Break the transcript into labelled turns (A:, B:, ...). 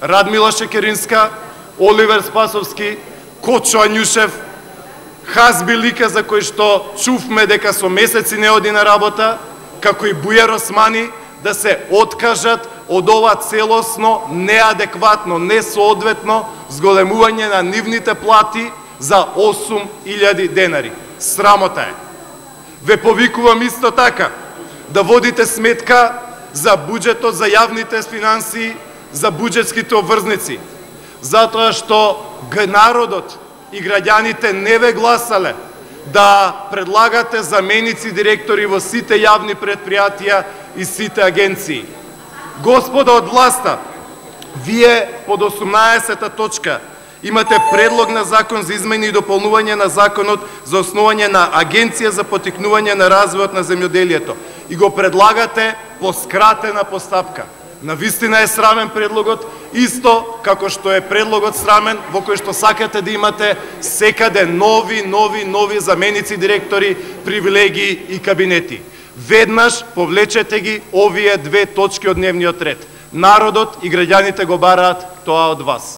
A: Радмила Шекеринска, Оливер Спасовски, Кочо Ањушев, Хазби Лика за кој што чувме дека со месеци не оди на работа, како и Бујар Османи, да се откажат од ова целосно, неадекватно, несоодветно зголемување на нивните плати за 8.000 денари. Срамота е. Ве повикувам исто така да водите сметка за буџетот, за јавните финансии, за буџетските обврзници, затоа што народот и граѓаните не ве гласале да предлагате заменици директори во сите јавни предпријатија и сите агенции. Господа од власта, вие под 18-та точка имате предлог на закон за измени и дополнување на законот за основање на Агенција за поттикнување на развојот на земјоделието и го предлагате по скратена постапка. Навистина е срамен предлогот, исто како што е предлогот срамен во кој што сакате да имате секаде нови заменици директори, привилегии и кабинети. Веднаш повлечете ги овие две точки од дневниот ред. Народот и граѓаните го бараат тоа од вас.